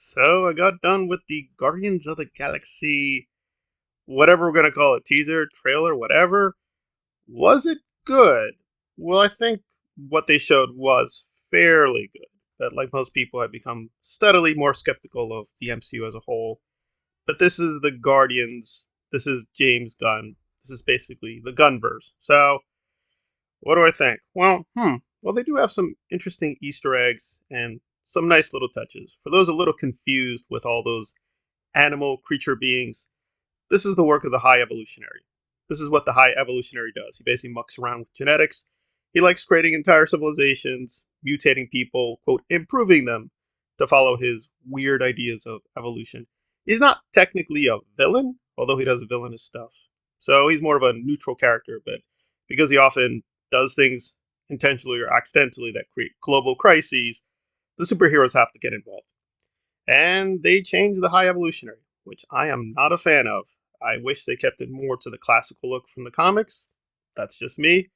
So I got done with the Guardians of the Galaxy, whatever we're gonna call it, teaser, trailer, whatever. Was it good? Well, I think what they showed was fairly good. But like most people, I've become steadily more skeptical of the MCU as a whole. But this is the Guardians. This is James Gunn. This is basically the Gunverse. So what do I think? Well, they do have some interesting Easter eggs and some nice little touches. For those a little confused with all those animal creature beings. This is the work of the High Evolutionary. This is what the High Evolutionary does. He basically mucks around with genetics. He likes creating entire civilizations, mutating people, quote, improving them to follow his weird ideas of evolution. He's not technically a villain, although he does villainous stuff. So he's more of a neutral character, but because he often does things intentionally or accidentally that create global crises, the superheroes have to get involved. And they changed the High Evolutionary, which I am not a fan of. I wish they kept it more to the classical look from the comics. That's just me.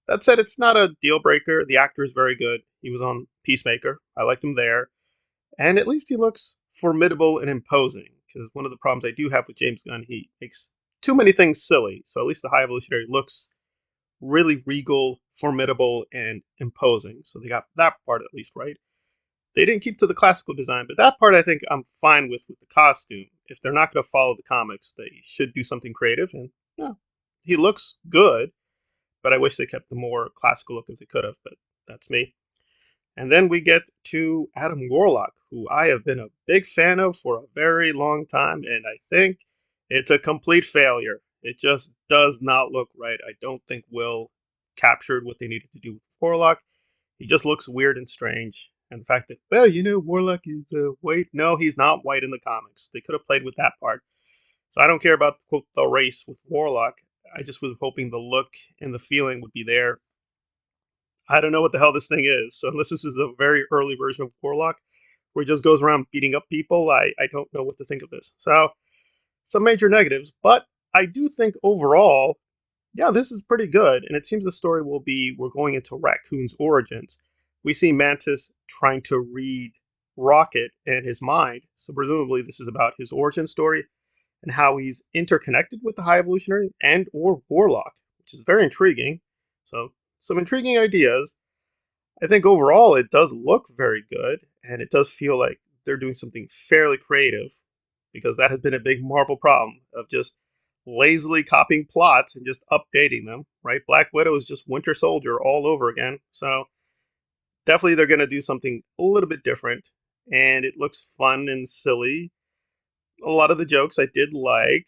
That said, it's not a deal breaker. The actor is very good. He was on Peacemaker. I liked him there. And at least he looks formidable and imposing. Because one of the problems I do have with James Gunn, he makes too many things silly. So at least the High Evolutionary looks really regal, formidable, and imposing. So they got that part at least right. They didn't keep to the classical design, but that part I think I'm fine with the costume. If they're not going to follow the comics, they should do something creative. And yeah, he looks good, but I wish they kept the more classical look if they could have. But that's me. And then we get to Adam Warlock, who I have been a big fan of for a very long time, and I think it's a complete failure. It just does not look right. I don't think Will captured what they needed to do with Warlock. He just looks weird and strange. And the fact that, well, Warlock is white. No, he's not white in the comics. They could have played with that part. So I don't care about quote the race with Warlock. I just was hoping the look and the feeling would be there. I don't know what the hell this thing is. So unless this is a very early version of Warlock, where he just goes around beating up people, I don't know what to think of this. So some major negatives, but I do think overall, yeah, this is pretty good. And it seems the story will be we're going into Raccoon's origins. We see Mantis trying to read Rocket and his mind. So presumably this is about his origin story and how he's interconnected with the High Evolutionary and or Warlock, which is very intriguing. So some intriguing ideas. I think overall it does look very good, and it does feel like they're doing something fairly creative, because that has been a big Marvel problem of just lazily copying plots and just updating them, right? Black Widow is just Winter Soldier all over again. So definitely they're going to do something a little bit different, and it looks fun and silly. A lot of the jokes I did like.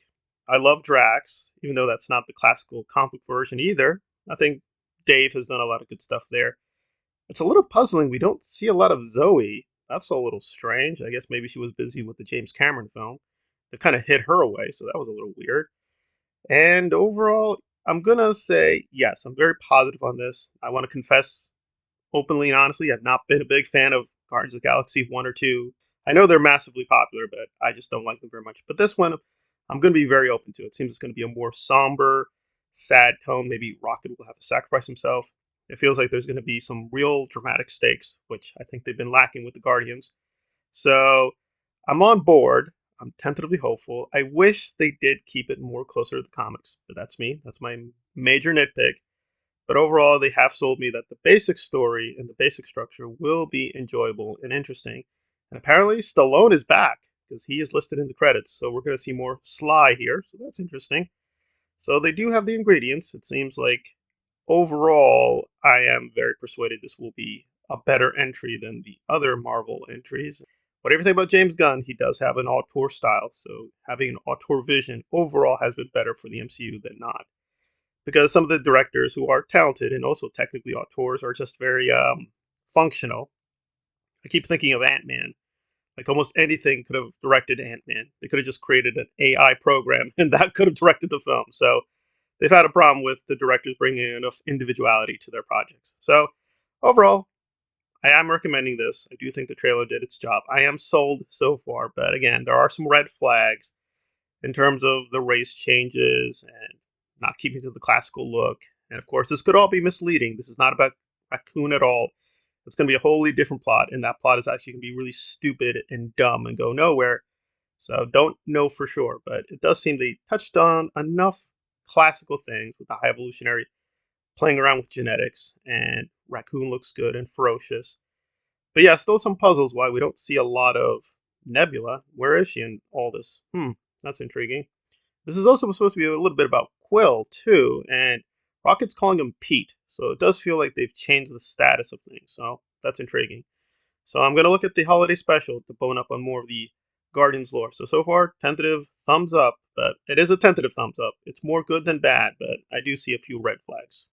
I love Drax, even though that's not the classical comic version either. I think Dave has done a lot of good stuff there. It's a little puzzling. We don't see a lot of Zoe. That's a little strange. I guess maybe she was busy with the James Cameron film. They kind of hid her away, so that was a little weird. And overall, I'm gonna say yes. I'm very positive on this. I want to confess openly and honestly, I've not been a big fan of Guardians of the Galaxy 1 or 2. I know they're massively popular, but I just don't like them very much. But this one, I'm going to be very open to. It seems it's going to be a more somber, sad tone. Maybe Rocket will have to sacrifice himself. It feels like there's going to be some real dramatic stakes, which I think they've been lacking with the Guardians. So I'm on board. I'm tentatively hopeful. I wish they did keep it more closer to the comics, but that's me. That's my major nitpick. But overall, they have sold me that the basic story and the basic structure will be enjoyable and interesting. And apparently, Stallone is back because he is listed in the credits. So we're going to see more Sly here. So that's interesting. So they do have the ingredients. It seems like overall, I am very persuaded this will be a better entry than the other Marvel entries. Whatever you think about James Gunn, he does have an auteur style. So having an auteur vision overall has been better for the MCU than not, because some of the directors who are talented and also technically auteurs are just very functional. I keep thinking of Ant-Man. Like almost anything could have directed Ant-Man. They could have just created an AI program and that could have directed the film. So they've had a problem with the directors bringing enough individuality to their projects. So overall, I am recommending this. I do think the trailer did its job. I am sold so far, but again, there are some red flags in terms of the race changes and not keeping to the classical look. And of course, this could all be misleading. This is not about Raccoon at all. It's going to be a wholly different plot, and that plot is actually going to be really stupid and dumb and go nowhere. So don't know for sure, but it does seem they touched on enough classical things with the high evolutionary playing around with genetics, and Raccoon looks good and ferocious. But yeah, still some puzzles why we don't see a lot of Nebula. Where is she in all this? That's intriguing. This is also supposed to be a little bit about Quill, too, and Rocket's calling him Pete, so it does feel like they've changed the status of things, so that's intriguing. So I'm going to look at the holiday special to bone up on more of the Guardians lore. So far, tentative thumbs up, but it is a tentative thumbs up. It's more good than bad, but I do see a few red flags.